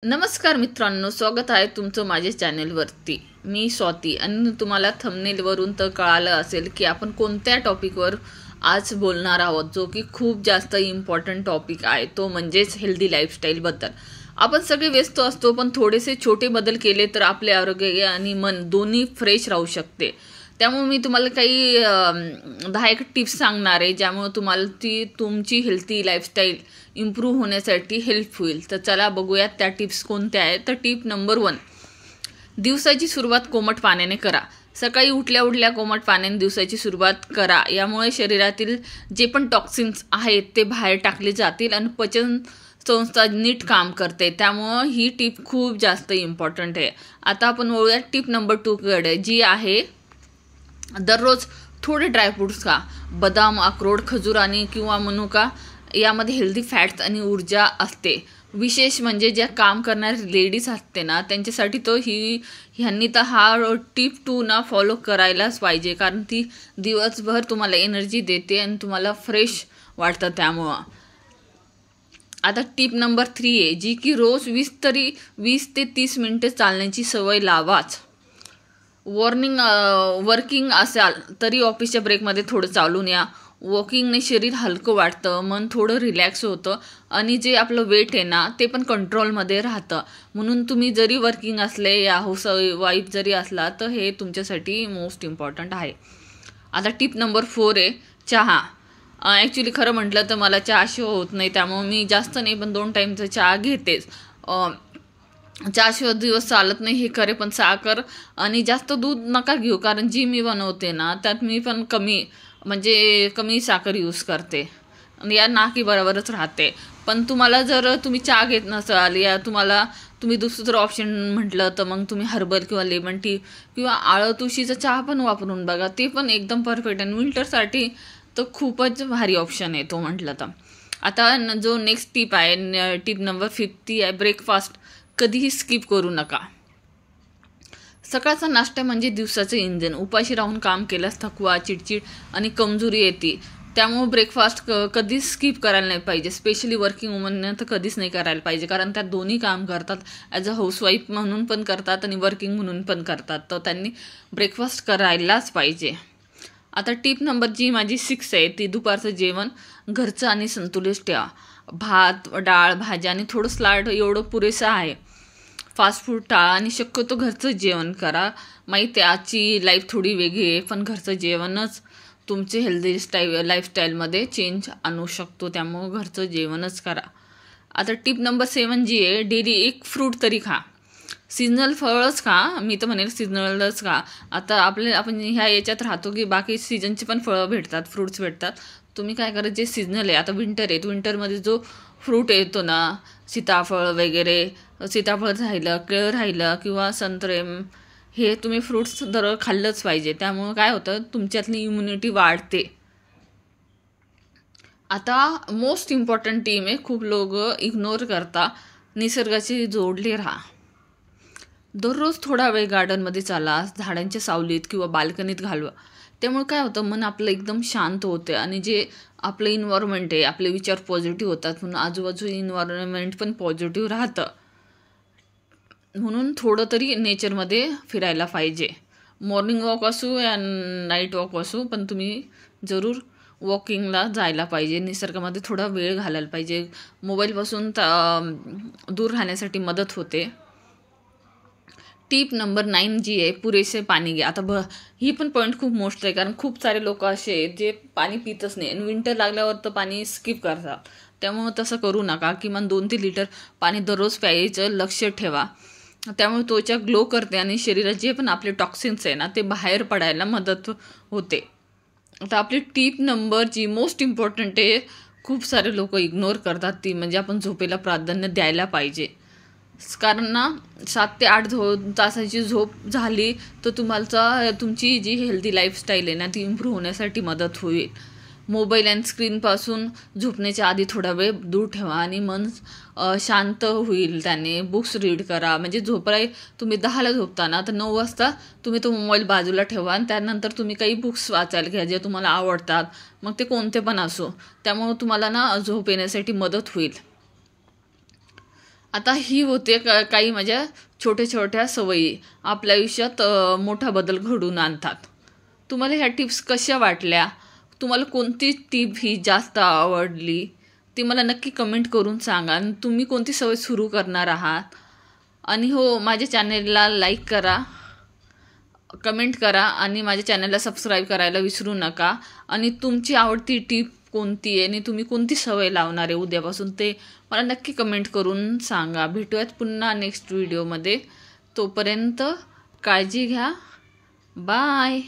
नमस्कार मित्रांनो, स्वागत आहे तुमचं माझ्या चॅनलवरती। मी स्वाती आणि तुम्हाला थंबनेलवरून तर कळालं असेल की आपण कोणत्या टॉपिकवर आज बोलणार आहोत, जो की खूप जास्त इम्पॉर्टंट टॉपिक आहे। तो म्हणजेच हेल्दी लाईफस्टाईलबद्दल। आपण सगळे व्यस्त असतो, पण थोडेसे छोटे बदल केले तर आपले आरोग्य आणि मन दोन्ही फ्रेश राहू शकते। त्यामुळे मी तुम्हाला काही 10 टिप्स सांगणार आहे, ज्यामुळे तुम्हाला तुमची हेल्थी लाईफस्टाईल इम्प्रूव्ह होण्यासाठी हेल्प होईल। तर चला बघूयात त्या टिप्स कोणत्या आहेत। तर टिप नंबर 1, दिवसाची सुरुवात कोमट पाण्याने करा। सकाळी उठल्या उठल्या कोमट पाण्याने दिवसाची सुरुवात करा। यामुळे शरीरातील जे पण टॉक्सिन्स आहेत ते बाहेर टाकले जातील आणि पचन संस्था नीट काम करते। त्यामुळे ही टिप खूप जास्त इम्पॉर्टंट आहे। आता आपण वळूयात टिप नंबर 2 कडे, जी आहे दररोज थोडे ड्रायफ्रूट्स खा। बदाम, अक्रोड, खजूर आणि किंवा मनुका यामध्ये हेल्दी फॅट्स आणि ऊर्जा असते। विशेष म्हणजे ज्या काम करणारे लेडीज असते ना, त्यांच्यासाठी तो ह्यांनी तर हा टिप 2 ना फॉलो करायलाच पाहिजे, कारण ती दिवसभर तुम्हाला एनर्जी देते आणि तुम्हाला फ्रेश वाटतं। त्यामुळं आता टिप नंबर 3 आहे, जी की रोज 20 ते 30 मिनिटे चालण्याची सवय लावाच। वर्किंग असाल तरी ऑफिसच्या ब्रेकमध्ये थोडं चालून या। वॉकिंगने शरीर हलकं वाटतं, मन थोडं रिलॅक्स होतं आणि जे आपलं वेट आहे ना ते पण कंट्रोलमध्ये राहतं। म्हणून तुम्ही जरी वर्किंग असले या हाऊसवाईफ जरी असला तर हे तुमच्यासाठी मोस्ट इम्पॉर्टंट आहे। आता टिप नंबर 4 आहे चहा। ॲक्च्युली खरं म्हटलं तर मला चहाशिवाय होत नाही, त्यामुळे मी जास्त नाही पण 2 टाईमचा चहा घेतेच। चहाशिवाय दिवस चालत नाही हे खरे, पण साखर आणि जास्त दूध नका घेऊ, कारण जी मी बनवते ना त्यात मी पण कमी साखर यूज करते आणि या नाकी बरोबरच राहते। पण तुम्हाला जर तुम्ही चहा घेत नसाल या तुम्ही दुसरं ऑप्शन म्हटलं तर मग तुम्ही हर्बल किंवा लेमन टी किंवा आळं तुळशीचा चहा पण वापरून बघा, ते पण एकदम परफेक्ट आहे। विंटरसाठी तर खूपच भारी ऑप्शन आहे तो म्हटलं तर। आता जो नेक्स्ट टिप आहे, टिप नंबर 50 आहे, ब्रेकफास्ट कधीही स्किप करू नका। सकाळचा नाश्ता म्हणजे दिवसाचं इंधन। उपाशी राहून काम केल्यास थकवा, चिडचिड आणि कमजोरी येते। त्यामुळे ब्रेकफास्ट कधीच स्किप करायला नाही पाहिजे। स्पेशली वर्किंग वुमनने तर कधीच नाही करायला पाहिजे, कारण त्यात दोन्ही काम करतात। ॲज अ हाऊसवाईफ म्हणून पण करतात आणि वर्किंग म्हणून पण करतात, तर त्यांनी ब्रेकफास्ट करायलाच पाहिजे। आता टिप नंबर जी माझी 6 आहे, ती दुपारचं जेवण घरचं आणि संतुलित ठेवा। भात, डाळ, भाज्या आणि थोडं सलाड एवढं पुरेसं आहे। फास्ट फूड टाळा आणि शक्यतो घरचं जेवण करा। माहिती आहे आजची लाईफ थोडी वेगळी आहे, पण घरचं जेवणच तुमचे हेल्दी लाईफस्टाईलमध्ये चेंज आणू शकतो। त्यामुळं घरचं जेवणच करा। आता टिप नंबर 7 जी आहे, डेली एक फ्रूट तरी खा। सीजनल फळच खा, मी तर म्हणेल सीजनलच खा। आता आपण ह्या याच्यात राहतो की बाकी सीजनची पण फळं भेटतात, फ्रूट्स भेटतात। तुम्ही काय करा, जे सीजनल आहे, आता विंटर आहे, विंटरमध्ये जो फ्रूट येतो ना, सीताफळ वगैरे, सीताफळ राहिलं, केळ राहिलं किंवा संत्रे, हे तुम्ही फ्रूट्स दर खाल्लंच पाहिजे। त्यामुळं काय होतं, तुमच्यातली इम्युनिटी वाढते। आता मोस्ट इम्पॉर्टंट टीम आहे, खूप लोक इग्नोर करता, निसर्गाशी जोडले राहा। दररोज थोडा वेळ गार्डनमध्ये चाला, झाडांच्या सावलीत किंवा बाल्कनीत घालवा। त्यामुळे काय होतं, मन आपलं एकदम शांत होते आणि जे आपलं इन्व्हायरमेंट आहे, आपले विचार पॉझिटिव्ह होतात, म्हणून आजूबाजू इन्व्हायरमेंट पण पॉझिटिव्ह राहतं। म्हणून थोडं तरी नेचरमध्ये फिरायला पाहिजे। मॉर्निंग वॉक असो या नाईट वॉक असो, पण तुम्ही जरूर वॉकिंगला जायला पाहिजे। निसर्गामध्ये थोडा वेळ घालायला पाहिजे। मोबाईलपासून दूर राहण्यासाठी मदत होते। टिप नंबर 9 जी आहे, पुरेसे पाणी घ्या। आता ही पण पॉईंट खूप मोस्ट आहे, कारण खूप सारे लोक असे आहेत जे पाणी पितच नाही आणि विंटर लागल्यावर तर पाणी स्किप करतात। त्यामुळे तसं करू नका। किमान 2 ते लिटर पाणी दररोज प्यायचं लक्ष ठेवा। त्यामुळे त्वचा ग्लो करते आणि शरीरात जे पण आपले टॉक्सिन्स आहे ना ते बाहेर पडायला मदत होते। आता आपली टिप नंबर जी मोस्ट इम्पॉर्टंट आहे, खूप सारे लोक इग्नोर करतात, ती म्हणजे आपण झोपेला प्राधान्य द्यायला पाहिजे। कारण ना 7 ते 8 तासाची झोप झाली तर तुमची जी हेल्दी लाईफस्टाईल आहे ना ती इम्प्रूव्ह होण्यासाठी मदत होईल। मोबाईल आणि स्क्रीनपासून झोपण्याच्या आधी थोडा वेळ दूर ठेवा आणि मन शांत होईल त्याने। बुक्स रीड करा, म्हणजे तुम्ही 10ला झोपता ना तर 9 वाजता तुम्ही तो मोबाईल बाजूला ठेवा आणि त्यानंतर तुम्ही काही बुक्स वाचायला घ्या जे तुम्हाला आवडतात, मग ते कोणते पण असो। त्यामुळे तुम्हाला ना झोप येण्यासाठी मदत होईल। आता ही होते काही माझ्या छोट्या छोट्या सवयी आपल्या आयुष्यात मोठा बदल घडवून आणतात. तुम्हाला ह्या टिप्स कशा वाटल्या? तुम्हाला कोणती टीप ही जास्त आवडली ती मला नक्की कमेंट करून सांगा. आणि तुम्ही कोणती सवय सुरू करणार आहात? आणि हो, माझ्या चॅनेलला लाईक करा, कमेंट करा आणि माझ्या चॅनलला सबस्क्राईब करायला विसरू नका. आणि तुमची आवडती टीप कोणती आहे आणि तुम्ही कोणती सवय लावणार आहे उद्यापासून ते मला नक्की कमेंट करून सांगा. भेटूयात पुन्हा नेक्स्ट व्हिडिओमध्ये. तोपर्यंत काळजी घ्या. बाय.